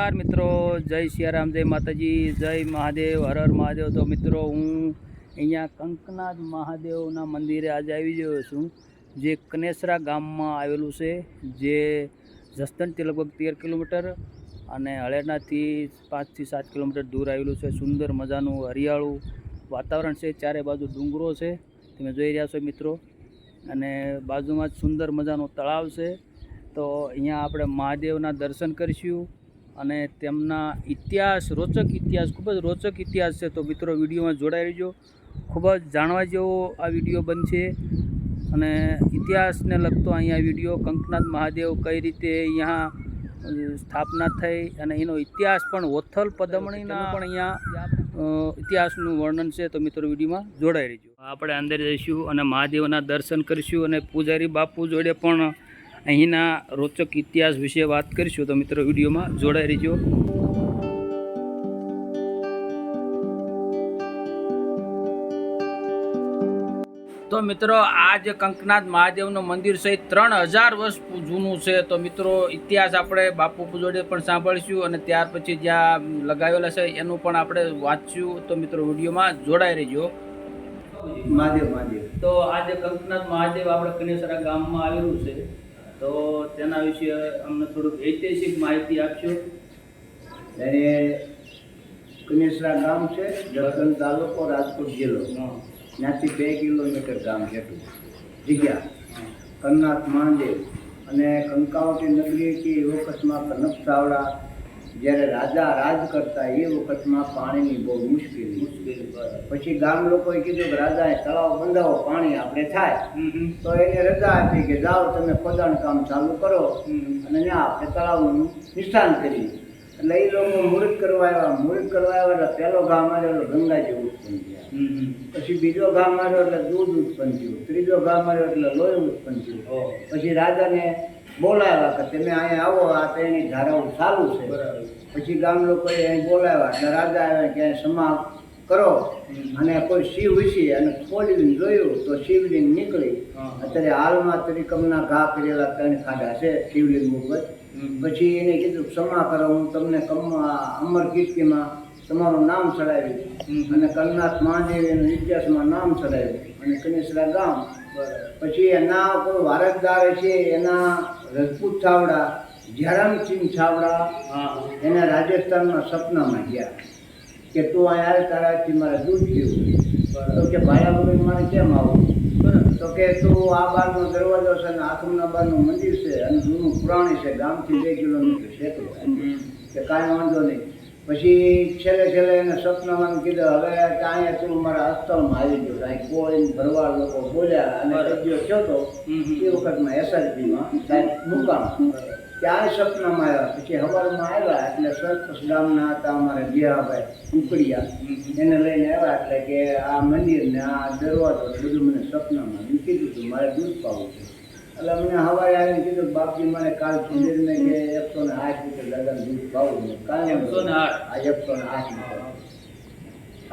नमस्कार मित्रों, जय सियाराम, जय माताजी, जय महादेव, हर हर महादेव। तो मित्रों हूँ अहींया कंकनाथ महादेवना मंदिरे आज આવી ગયો છું, જે કનેસરા ગામમાં આવેલું છે, જે જસદણથી લગભગ 13 કિલોમીટર અને હળેરનાથી 5 થી 7 કિલોમીટર દૂર આવેલું છે। સુંદર મજાનું હરિયાળું વાતાવરણ છે, ચારે બાજુ ડુંગરો છે, તમે જોઈ રહ્યા છો મિત્રો, અને બાજુમાં જ સુંદર મજાનું તળાવ છે। तो अहींया आपणे महादेवना दर्शन करीशुं अने तेमना इतिहास, रोचक इतिहास, खूब ज रोचक इतिहास है। तो मित्रों विडियो में जोड़ाई रहिजो, खूब ज जाणवा जेवो आ विडियो बनशे अने इतिहास ने लगतो अहींया विडियो कंकनाथ महादेव कई रीते अहींया स्थापना थई अने एनो इतिहास पण होथल पदमणीना पण अहींया इतिहासनुं वर्णन छे। तो मित्रों विडियो में जोड़ाई रहिजो। आपणे अंदर जईशुं अने महादेवना दर्शन करीशुं अने पूजारी बापू जोड़े पण अहींना रोचक इतिहास विषय बात करीशुं। तो मित्रों विडियो में जोड़ाई रहिजो। तो मित्रों आज कंकनाथ महादेवનું મંદિર સહિત 3000 વર્ષ જૂનું છે। તો મિત્રો ઇતિહાસ આપણે બાપુ જોડે પણ સાંભળીશું અને ત્યાર પછી જ્યાં લગાવેલા છે એનું પણ આપણે વાંચ્યું। તો મિત્રો વિડીયોમાં જોડાઈ રહેજો। મહાદેવ તો આજે કંકનાથ મહાદેવ આપણે કનેસરા ગામમાં આવેલું છે, તો તેના વિશે અમને થોડુંક ઐતિહાસિક માહિતી આપશો। ત્યારે કનેસરા ગામ છે, જસદણ તાલુકો, રાજકોટ જિલ્લો, ત્યાંથી 2 કિલોમીટર ગામ જેટલું જગ્યા। કંકનાથ મહાદેવ અને કંકાવટી નગરી હતી એ વખતમાં કનક ચાવડા જ્યારે રાજા રાજ કરતા એ વખતમાં પાણીની બહુ મુશ્કેલી। પછી ગામ લોકોએ કીધું કે રાજાએ તળાવ બંધાવો, પાણી આપણે થાય। તો એને રજા આપી કે જાઓ તમે ખોદાણ કામ ચાલુ કરો અને ત્યાં આપણે તળાવનું નિશાન કરીએ। એટલે એ લોકો મુહૂર્ત કરવા આવ્યા એટલે પહેલો ઘા માર્યો એટલે ગંગાજી ઉત્પન્ન થયા, પછી બીજો ઘા માર્યો એટલે દૂધ ઉત્પન્ન થયું, ત્રીજો ઘા માર્યો એટલે લોહી ઉત્પન્ન થયું। પછી રાજાને બોલાવ્યા કે તમે અહીંયા આવો, આ તો એની ધારાઓ ચાલુ છે। પછી ગામ લોકોએ અહીં બોલાવ્યા એટલે રાજા આવ્યા કે સમા કરો અને કોઈ શિવ વિશે અને ખોલીને જોયું તો શિવલિંગ નીકળી। અત્યારે હાલમાં ત્રિકમના ઘા કરેલા 3 ખાડા છે શિવલિંગ ઉપર। પછી એને કીધું ક્ષમા કરો, હું તમને અમર કીર્તિમાં તમારું નામ ચડાવ્યું અને કંકનાથ મહાદેવ એનું ઇતિહાસમાં નામ ચડાવ્યું અને કનેસરા ગામ। પછી એના કોઈ વારસદાર છે એના રજપૂત છાવડા જયરામસિંહ છાવડા એના રાજસ્થાનમાં સપનામાં ગયા કે તું અહીંયા તારાથી મારે દૂધ પીવું। તો કે ભાયા વગર મારે કેમ આવું? તો કે તું આ બારનો દરવાજો છે અને આથમના બારનું મંદિર છે અને જૂનું પુરાણી છે, ગામથી 2 કિલોમીટર છે, કે કાંઈ વાંધો નહીં। પછી છેલ્લે એને સપનામાં કીધું હવે અહીંયા તું મારા અસ્થળમાં આવી ગયો। કાંઈ કોઈ ભરવાડ લોકો બોલ્યા અને રજ્યો થયો તો એ વખતમાં એસઆરપીમાં સાહેબ મુકામ ત્યાં સપનામાં આવ્યા। પછી હવારમાં આવ્યા એટલે સરપંચ ગામના હતા અમારે જીયાભાઈ ઉકળિયા, એને લઈને આવ્યા એટલે કે આ મંદિરને આ દરવાજો બધું મને સપનામાં કીધું હતું મારે દૂધ પાવું છે। એટલે મને સવારે આવીને કીધું બાપજી મને કાલ સુધીરને કે 108 લીટર દાદાને દૂધ પાવું છે, કાલે 108 લીટર।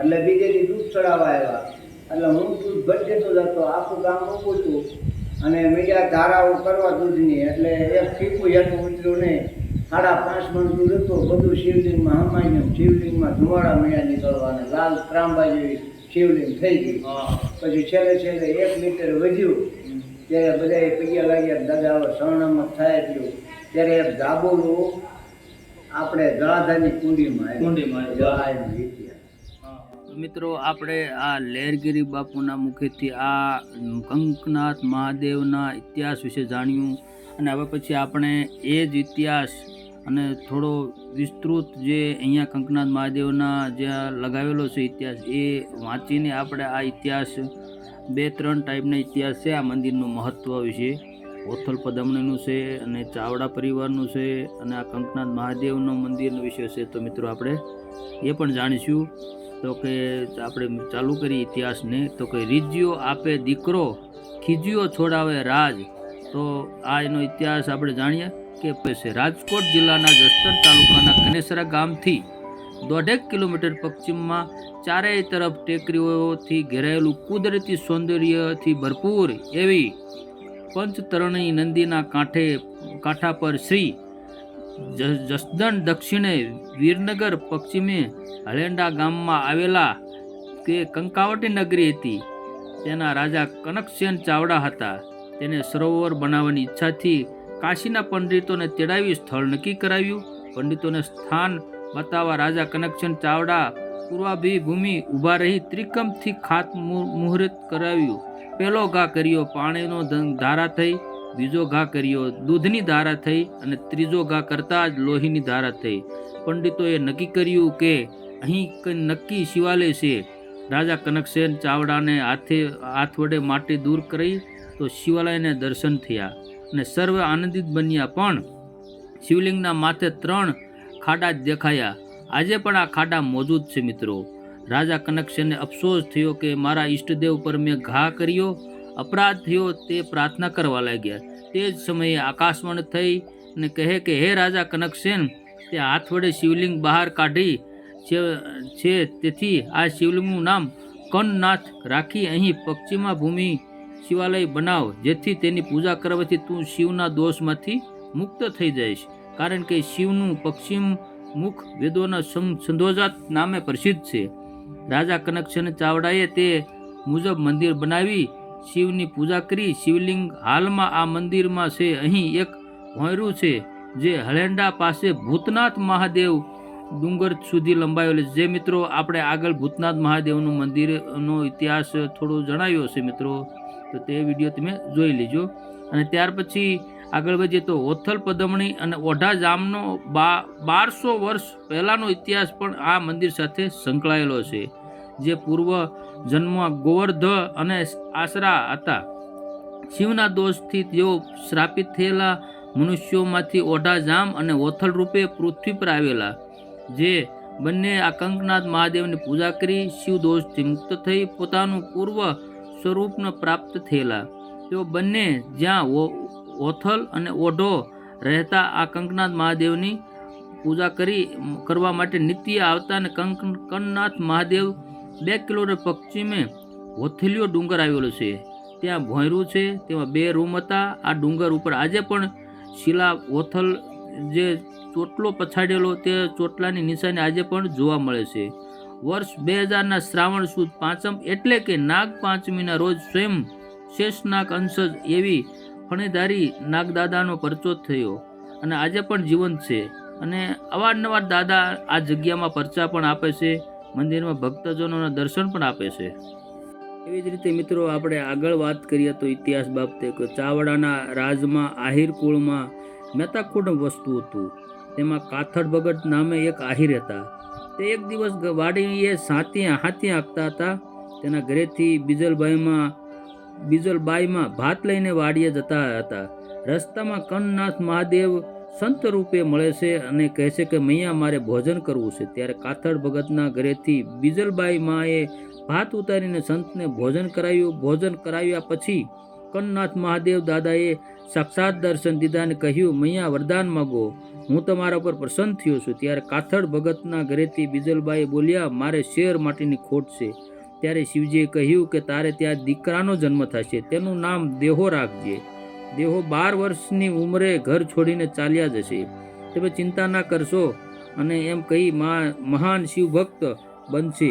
એટલે બીજે દી દૂધ ચડાવવા આવ્યા એટલે હું દૂધ ભરતો જતો, આખું ગામ ઊભું હતું અને બીજા ધારાઓ કરવા દૂધની। એટલે એક ટીપું હેઠું ઉતર્યું નહીં, 5.5 મણ દૂધ હતું, બધું શિવલિંગમાં હમાઈને શિવલિંગમાં ધુમાડા મળ્યા નીકળવા અને લાલ ત્રાંબા જેવી શિવલિંગ થઈ ગઈ। પછી છેલ્લે 1 લીટર વધ્યું ત્યારે બધાએ પૈયા લાગ્યા દાદા હવે શરણામત થાય થયું। ત્યારે એક ધાબોલું આપણે જળાધારની કુંડીમાં મિત્રો આપણે આ લહેરગીરી બાપુના મુખેથી આ કંકનાથ મહાદેવના ઇતિહાસ વિશે જાણ્યું અને હવે પછી આપણે એ જ ઇતિહાસ અને થોડો વિસ્તૃત જે અહીંયા કંકનાથ મહાદેવના જ્યાં લગાવેલો છે ઇતિહાસ એ વાંચીને આપણે આ ઇતિહાસ 2-3 ટાઈપના ઇતિહાસ છે આ મંદિરનું મહત્ત્વ વિશે। હોથલ પદમણીનું છે અને ચાવડા પરિવારનું છે અને આ કંકનાથ મહાદેવનું મંદિરનો વિષય છે। તો મિત્રો આપણે એ પણ જાણીશું। તો કે આપણે ચાલુ કરી ઇતિહાસને। તો કે રીજ્યો આપે દીકરો, ખીજ્યો છોડાવે રાજ। તો આ એનો ઇતિહાસ આપણે જાણીએ કે છે રાજકોટ જિલ્લાના જસદણ તાલુકાના કનેસરા ગામથી 1.5 કિલોમીટર પશ્ચિમમાં ચારેય તરફ ટેકરીઓથી ઘેરાયેલું કુદરતી સૌંદર્યથી ભરપૂર એવી પંચતરણી નદીના કાંઠા પર શ્રી જસદણ દક્ષિણે વીરનગર પશ્ચિમે હલેંડા ગામમાં આવેલા કે કંકાવટી નગરી હતી. તેના રાજા કનકસેન ચાવડા હતા. તેને સરોવર બનાવવાની ઈચ્છાથી કાશીના પંડિતોને તેડાવી સ્થળ નક્કી કરાવ્યું. પંડિતોને સ્થાન બતાવવા રાજા કનકસેન ચાવડા પૂર્વાભી ભૂમિ ઊભા રહી ત્રિકમથી ખાત મુહૂર્ત કરાવ્યું. પહેલો ઘા કર્યો પાણીનો ધારા થઈ, બીજો ઘા કર્યો દૂધની ધારા થઈ અને ત્રીજો ઘા કરતા જ લોહીની ધારા થઈ. પંડિતોએ નક્કી કર્યું કે અહીં કંઈ નક્કી શિવાલય છે. રાજા કનકસેન ચાવડાને હાથ વડે માટી દૂર કરી તો શિવાલયને દર્શન થયા અને સર્વે આનંદિત બન્યા. પણ શિવલિંગના માથે 3 ખાડા જ દેખાયા. આજે પણ આ ખાડા મોજૂદ છે મિત્રો. રાજા કનકસેનને અફસોસ થયો કે મારા ઈષ્ટદેવ પર મેં ઘા કર્યો, અપરાધ થયો. તે પ્રાર્થના કરવા લાગ્યા. તે જ સમયે આકાશવાણી થઈ અને કહે કે હે રાજા કનકસેન, તે હાથ વડે શિવલિંગ બહાર કાઢી છે, તેથી આ શિવલિંગનું નામ કનનાથ રાખી અહીં પશ્ચિમા ભૂમિ શિવાલય બનાવ, જેથી તેની પૂજા કરવાથી તું શિવના દોષમાંથી મુક્ત થઈ જઈશ. કારણ કે શિવનું પશ્ચિમ મુખ વેદોના સંધોજાત નામે પ્રસિદ્ધ છે. રાજા કનકસેન ચાવડાએ તે મુજબ મંદિર બનાવી શિવની પૂજા કરી. શિવલિંગ હાલમાં આ મંદિરમાં છે. અહીં એક ભોંયરું છે જે હલેંડા પાસે ભૂતનાથ મહાદેવ ડુંગર સુધી લંબાવેલું છે. જે મિત્રો આપણે આગળ ભૂતનાથ મહાદેવનું મંદિરનો ઇતિહાસ થોડો જણાવ્યો છે મિત્રો, તો તે વિડીયો તમે જોઈ લેજો. અને ત્યાર પછી આગળ વધીએ તો ઓથલ પદમણી અને ઓઢા જામનો 1200 વર્ષ પહેલાંનો ઇતિહાસ પણ આ મંદિર સાથે સંકળાયેલો છે. જે પૂર્વ જન્મ ગોવર્ધ અને આશરા હતા. શિવના દોષથી તેઓ શ્રાપિત થયેલા મનુષ્યોમાંથી ઓઢા જામ અને ઓથલ રૂપે પૃથ્વી પર આવેલા. જે બંને આ કંકનાથ મહાદેવની પૂજા કરી શિવ દોષથી મુક્ત થઈ પોતાનું પૂર્વ સ્વરૂપને પ્રાપ્ત થયેલા. તેઓ બંને જ્યાં ઓથલ અને ઓઢો રહેતા આ કંકનાથ મહાદેવની પૂજા કરવા માટે નિત્ય આવતા. અને કંકનાથ મહાદેવ 2 કિલોમીટર પશ્ચિમે ઓથલિયો ડુંગર આવેલો છે. ત્યાં ભોંયરું છે. તેમાં 2 રૂમ હતા. આ ડુંગર ઉપર આજે પણ શિલા ઓથલ જે ચોટલો પછાડેલો તે ચોટલાની નિશાની આજે પણ જોવા મળે છે. વર્ષ 2000ના શ્રાવણ સુદ પાંચમ એટલે કે નાગ પાંચમીના રોજ સ્વયં શેષનાગ અંશજ એવી ફણીધારી નાગદાદાનો પરચો થયો અને આજે પણ જીવંત છે. અને અવારનવાર દાદા આ જગ્યામાં પરચા પણ આપે છે. મંદિરમાં ભક્તજનોના દર્શન પણ આપે છે. એવી જ રીતે મિત્રો આપણે આગળ વાત કરીએ તો ઇતિહાસ બાબતે કે ચાવડાના રાજમાં આહિર કુળમાં મહેતાખુડ વસ્તુ હતું. તેમાં કાથડ ભગત નામે એક આહિર હતા. તે એક દિવસ વાડીએ હાથી હાંકતા હતા. તેના ઘરેથી બીજલબાઈમાં ભાત લઈને વાડીએ જતા હતા. રસ્તામાં કનનાથ મહાદેવ સંત રૂપે મળે છે અને કહે છે કે મૈયા મારે ભોજન કરવું છે. ત્યારે કાથડ ભગતના ઘરેથી બીજલબાઈ માએ ભાત ઉતારીને સંતને ભોજન કરાવ્યું. ભોજન કરાવ્યા પછી કનનાથ મહાદેવ દાદાએ સાક્ષાત દર્શન દીધા અને કહ્યું મૈયા વરદાન માગો, હું તમારા પર પ્રસન્ન થયો છું. ત્યારે કાથડ ભગતના ઘરેથી બીજલબાઈ બોલ્યા મારે શેર માટીની ખોટ છે. ત્યારે શિવજીએ કહ્યું કે તારે ત્યાં દીકરાનો જન્મ થશે, તેનું નામ દેહો રાખજે. દેહો 12 વર્ષની ઉંમરે ઘર છોડીને ચાલ્યા જશે. તમે ચિંતા ના કરશો અને એમ કહી મહાન શિવભક્ત બનશે,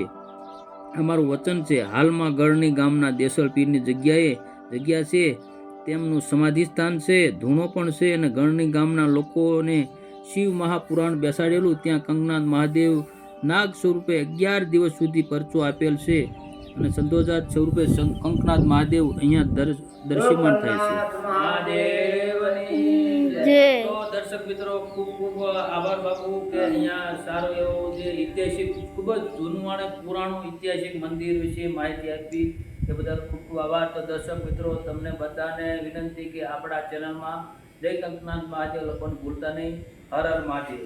અમારું વચન છે. હાલમાં ગળણી ગામના દેસલ પીરની જગ્યા છે. તેમનું સમાધિ સ્થાન છે, ધૂણો પણ છે અને ગળણી ગામના લોકોને શિવ મહાપુરાણ બેસાડેલું. ત્યાં કંકનાથ મહાદેવ નાગ સ્વરૂપે 11 દિવસ સુધી પરચો આપેલ છે અને સંતોષાત સ્વરૂપે કંકનાથ મહાદેવ અહીંયા દર્શિમાન થાય છે. તો દર્શક મિત્રો ખૂબ ખૂબ આભાર બાપુ કે અહીંયા સારો એવો જે ઐતિહાસિક ખૂબ જ જૂનું અને પુરાણું ઐતિહાસિક મંદિર વિશે માહિતી આપી એ બદલ ખૂબ ખૂબ આભાર. તો દર્શક મિત્રો તમને બધાને વિનંતી કે આપણા ચેનલમાં જય કંકનાથ મહાદેવ લખવાનું ભૂલતા નહીં. હર હર મહાદેવ.